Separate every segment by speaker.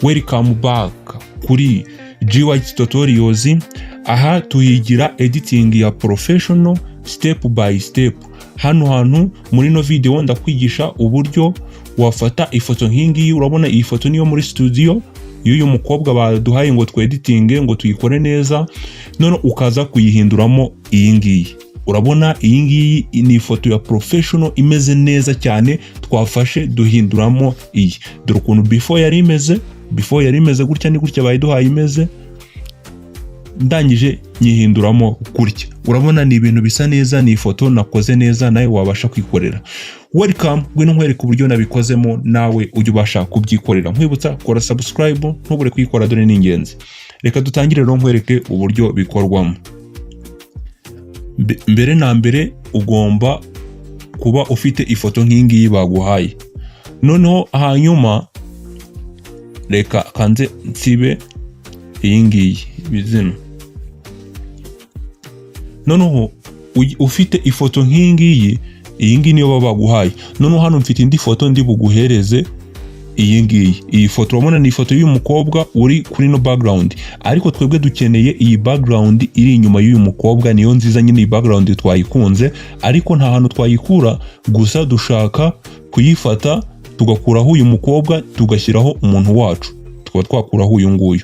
Speaker 1: Welcome back kuri GWhite Tutorials. Aha tuhigira editing ya professional step by step. Hano hantu muri no video ndakwigisha uburyo wafata ifoto nk'ingiyi. Urabona iyi foto niyo muri studio y'uyu mukobwa baduhaye ngo tweditinge ngo tuyikore neza, none ukaza kuyihinduramo iyi ngiyi. Urabona iyi ngiyi ni ifoto ya professional imeze neza cyane, twafashe duhinduramo iyi. Dore ukuntu before yari imeze gutya, ni gutya bayiduhaye imeze, ndangije nyihinduramo gutya. Urabona ni ibintu bisa neza, ni ifoto nakoze neza, nawe wabasha kwikorera. Welcome, ngwino nkwereka uburyo nabikozemo, nawe ujye ubasha kubyikorera. Nkwibutsa kora subscribe, ntubure kuyikora, dore ni ingenzi. Reka dutangire rero nkwereke uburyo bikorwamo. Mbere na mbere ugomba kuba ufite ifoto nk'ingiyi baguhaye. Noneho hanyuma reka kanze nsibe iyi ngiyi bizino. Noneho ufite ifoto nk'ingiyi, iyi ngiyi niyo baguhaye. Noneho hano mfite indi foto ndi buguhereze iyi ngiyi. Iyi foto urabona ni ifoto y'uyu mukobwa uri kuri no background, ariko twebwe dukeneye iyi background iri inyuma y'uyu mukobwa, niyo nziza nyine. Iyi background twayikunze, ariko nta hantu twayikura, gusa dushaka kuyifata tugakuraho uyu mukobwa tugashyiraho umuntu wacu, tukaba twakuraho uyu nguyu.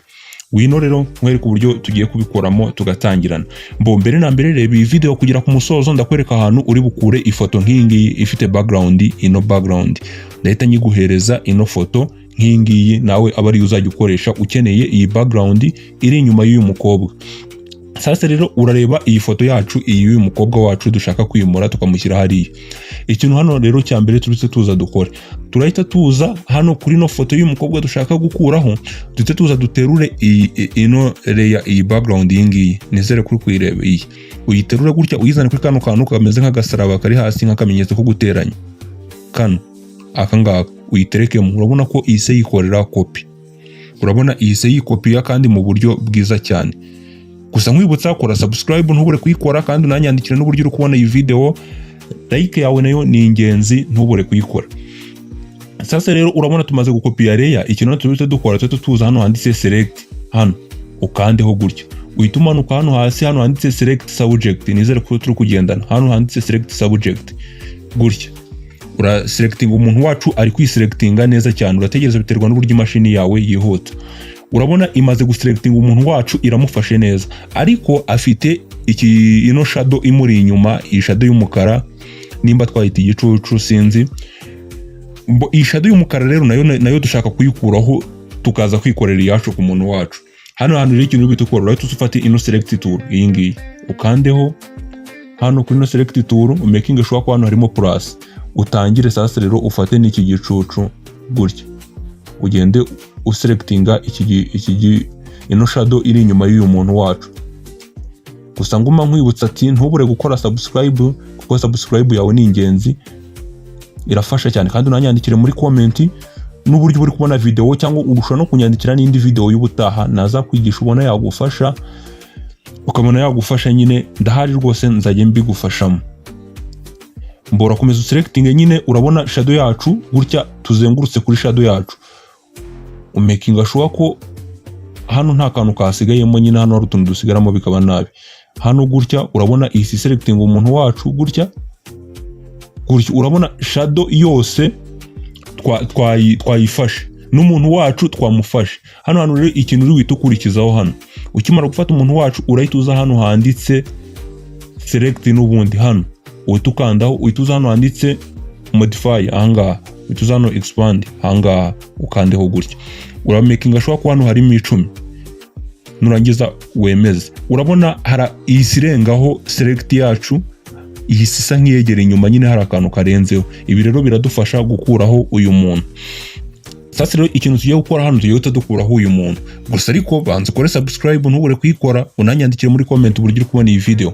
Speaker 1: Wino rero nkwereka uburyo tugiye kubikoramo tugatangirana. Mbere na mbere reba iyi video kugera ku musozo, ndakwereka ahantu uri bukure ifoto nk'ingiyi ifite background, ino background ndahita nyiguhereza ino foto nk'ingiyi, nawe aba ari uzajya ukoresha ukeneye iyi background iri inyuma y'uyu mukobwa. Sasa rero urareba iyi foto yacu, iyi y'uyu mukobwa wacu dushaka kwimura tukamushyira hariya. Ikintu hano rero cya mbere turetse tuza dukore, turahita tuza hano kuri no foto y'uyu mukobwa dushaka gukuraho, dute tuza duterure ino layer, iyi background y'ingiyi. Nizere kuri kuyireba iyi. Uyiterure gutya, uyizane kuri kano kantu kameze nk'agasaraba kari hasi nk'akamenyetso ko guteranya. Kano aka ngaka uyiterekemo. Urabona ko ihise yikorera copy. Urabona ihise yikopiya kandi mu buryo bwiza cyane. Gusa nkwibutsa kora subscribe, ntubure kuyikora, kandi unanyandikira n'uburyo uri kubona iyi video. Like yawe nayo ni ingenzi, ntubure kuyikora. Sasa rero urabona tumaze gukopiya layer. Ikintu tubite dukora tuza hano handitse select, hano ukandeho gutya. Uhita umanuka hano hasi, hano handitse select subject. Nizere ko turi kugendana. Hano handitse select subject gutya. Ura selecting umuntu wacu, ari kwiselectinga neza cyane. Urategereza biterwa n'uburyo imashini yawe yihuta. Urabona imaze guselecting umuntu wacu, iramufashe neza, ariko afite ino shadow imuri inyuma, iyi shadow y'umukara, nimba twahita igicucu sinzi. Iyi shadow y'umukara rero nayo dushaka kuyikuraho tukaza kwikorera iyacu ku muntu wacu. Hano rero ikintu uri gukora, urahita ufata ino select tool iyi ngiyi, ukandeho hano kuri ino select tool, making sure ko hano harimo plus. Utangire sasa rero ufate n'iki gicucu gutya, ugende uselectinga ino shadow iri inyuma y'uyu muntu wacu. Gusa nguma nkwibutsa ati ntubure gukora subscribe, kuko subscribe yawe ni ingenzi, irafasha cyane. Kandi unanyandikire muri comment n'uburyo uri kubona video, cyangwa urushobora no kunyandikira n'indi video y'ubutaha naza kwigisha ubona yagufasha, ukabona yagufasha nyine, ndahari rwose nzajye mbigufashamo. Mbora komeza uselecting nyine. Urabona shadow yacu gutya, tuzengurutse kuri shadow yacu, umaking sure ko hano nta kantu kasigayemo nyine, hano hari utuntu dusigaramo bikaba nabi. Hano gutya urabona iyi selecting umuntu wacu gutya. Urabona shadow yose twayifashe, n'umuntu wacu twamufashe. Hano rero ikintu uri wita ukurikizaho, hano ukimara gufata umuntu wacu urahita uza hano handitse select, n'ubundi hano uhita ukandaho, uhita uza hano handitse modify, ahangaha uhita uza hano expand, ahangaha ukandeho gutya. Uramaking sure ko hano harimo 10, nurangiza wemeze. Urabona isirengaho select yacu, ihisa nk'iyegera inyuma nyine, hari akantu karenzeho. Ibi rero biradufasha gukuraho uyu muntu. Sasa rero ikintu tugiye gukora hano, tugiye dukuraho uyu muntu. Gusa ariko banza ukore subscribe, ntubure kuyikora, unanyandikire muri comment uburyo uri kubona iyi video.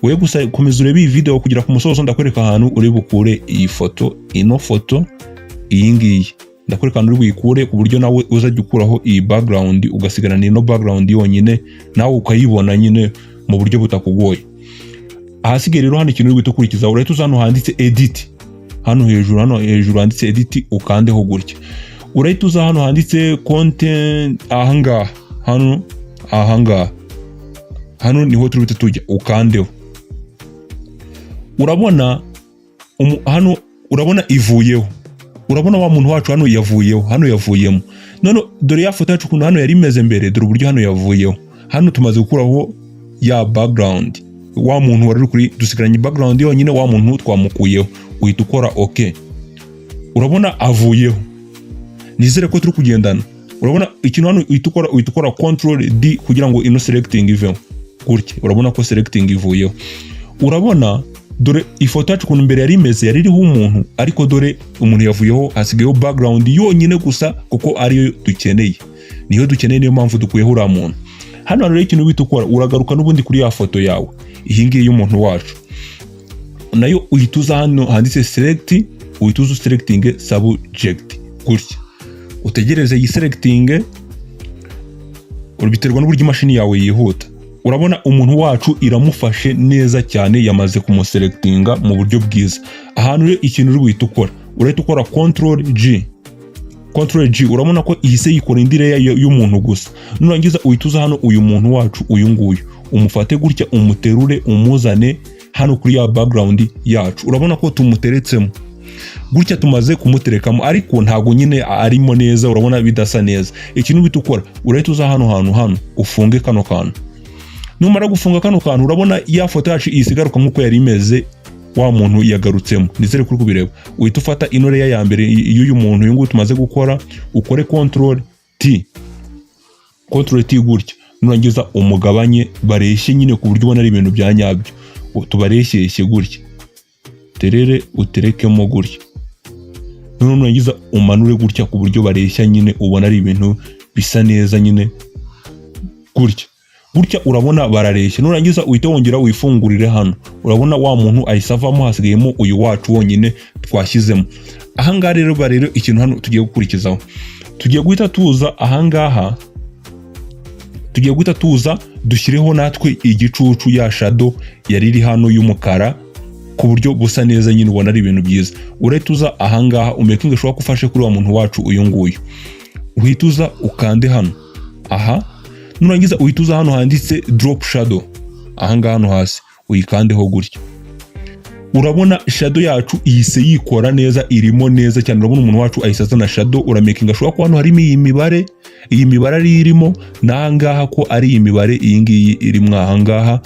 Speaker 1: Wewe gusa komeza urebe iyi video kugera ku musozo, ndakwereka ahantu uri bukure iyi foto, ino foto iyi ngiyi. Ndakwereka ahantu uri buyikure ku buryo nawe uzajya ukuraho iyi background, ugasigarana ino background yonyine, nawe ukayibona nyine mu buryo butakugoye. Ahasigaye rero hano ikintu uri gukurikiza, urahita uza hano handitse edit, hano hejuru handitse edit, ukandeho gutya. urahita uza hano handitse content, ahangaha hano niho turi tujya, ukandeho. Urabona hano, urabona ivuyeho, urabona wa muntu wacu hano yavuyeho, hano yavuyemo. None dore ya foto yacu ukuntu hano yari imeze mbere, dore uburyo hano yavuyeho. Hano tumaze gukuraho ya background, wa muntu wari kuri, dusigaranye background yonyine, wa muntu twamukuyeho. Uhita ukora okay, urabona avuyeho. Nizere ko turi kugendana. Urabona ikintu hano uhita ukora control D kugira ngo ino selecting iveho gutya. Urabona ko selecting ivuyeho. Urabona dore ifoto yacu ukuntu mbere yari imeze, yari iriho umuntu, ariko dore umuntu yavuyeho, hasigayeho background yonyine gusa, kuko ariyo dukeneye, niyo dukeneye, niyo mpamvu dukuyeho uriya muntu. Hano rero ikintu uhita ukora, uragaruka n'ubundi kuri ya foto yawe, iyi ngiyi y'umuntu wacu, nayo uhita uza hano handitse select, uhita uza selecting subject gutya, utegereze iyi selecting. Biterwa n'uburyo imashini yawe yihuta. Urabona umuntu wacu iramufashe neza cyane, yamaze kumuselectinga mu buryo bwiza. Ahantu rero ikintu uri guhita ukora, urahita ukora control G. Urabona ko ihise yikora indi layer y'umuntu gusa. Nurangiza uhita uza hano uyu muntu wacu, uyu nguyu umufate gutya, umuterure umuzane hano kuri ya background yacu. Urabona ko tumuteretsemo gutya, tumaze kumuterekamo, ariko ntago nyine arimo neza, urabona bidasa neza. Ikintu bita ukora, urahita uza hano ufunge kano kantu. Numara gufunga kano kantu, urabona ya foto yacu isigaruka nkuko yari imeze, wa muntu yagarutsemo. Nizere kuri kubireba. Uhita ufata ino layer ya mbere y'uyu muntu, uyu nguyu tumaze gukora, ukore control T gutya. Nurangiza umugabanye, bareshye nyine ku buryo ubona ari ibintu bya nyabyo. Tubareshyeshye gutya, terere uterekemo gutya. Nurangiza umanure gutya ku buryo bareshya nyine, ubona ari ibintu bisa neza nyine gutya. Urabona barareshya. Nurangiza uhita wongera wifungurire hano, urabona wa muntu ayisavamo, hasigayemo uyu wacu wonyine twashyizemo. Ahangaha rero ikintu hano tugiye gukurikizaho, tugiye guhita tuza ahangaha, dushyireho natwe igicucu, ya shadow yari iri hano y'umukara, ku buryo busa neza nyine, ubona ari ibintu byiza. Urahita uza ahangaha, umaking sure ko ufashe kuri wa muntu wacu uyu nguyu, uhita uza ukande hano, nurangiza uhita uza hano handitse drop shadow, ahangaha hano hasi uyikandeho gutya. Urabona shadow yacu ihise yikora neza, irimo neza cyane. Urabona umuntu wacu ahisaza na shadow, uramaking sure ko hano harimo iyi mibare ari irimo, n'ahangaha ko ari iyi mibare iyi ngiyi irimo ahangaha.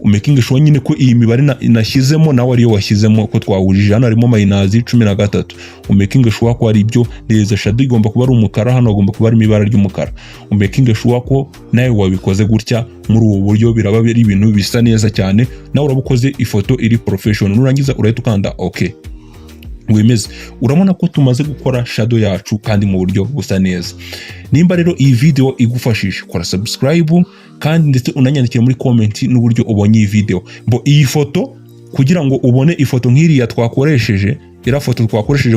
Speaker 1: Umaking sure nyine ko iyi mibare nashyizemo nawe ariyo washyizemo, ko twahujije. Hano harimo -13. Umaking sure ko ari ibyo neza. Shadow igomba kuba ari umukara, hano agomba kuba ari ibara ry'umukara. Umaking sure ko nawe wabikoze gutya muri ubu buryo, biraba ari ibintu bisa neza cyane. Nawe urabukoze ifoto iri professional. Nurangiza urahita ukanda okay, wemeze. Urabona ko tumaze gukora shadow yacu kandi mu buryo busa neza. Nimba rero iyi video igufashije, kora subscribe kandi ndetse unanyandikire muri comment n'uburyo ubonye iyi video. Iyi foto, kugira ngo ubone ifoto nk'iriya twakoresheje,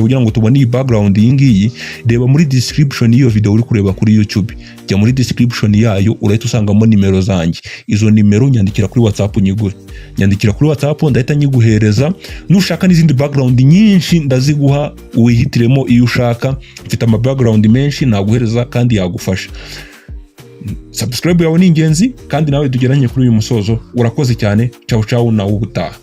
Speaker 1: kugira ngo tubone iyi background iyi ngiyi, reba muri description y'iyo video uri kureba kuri YouTube. Jya muri description yayo, urahita usangamo nimero zanjye. Izo nimero nyandikira kuri WhatsApp, nyandikira kuri WhatsApp, ndahita nyiguhereza. Nushaka n'izindi background nyinshi ndaziguha, wihitiremo iyo ushaka. Mfite ama background menshi naguhereza kandi yagufasha. Subscribe yawe ni ingenzi, kandi nawe tugeranye kuri uyu musozo. Urakoze cyane. Ciao ciao, nawe ubutaha.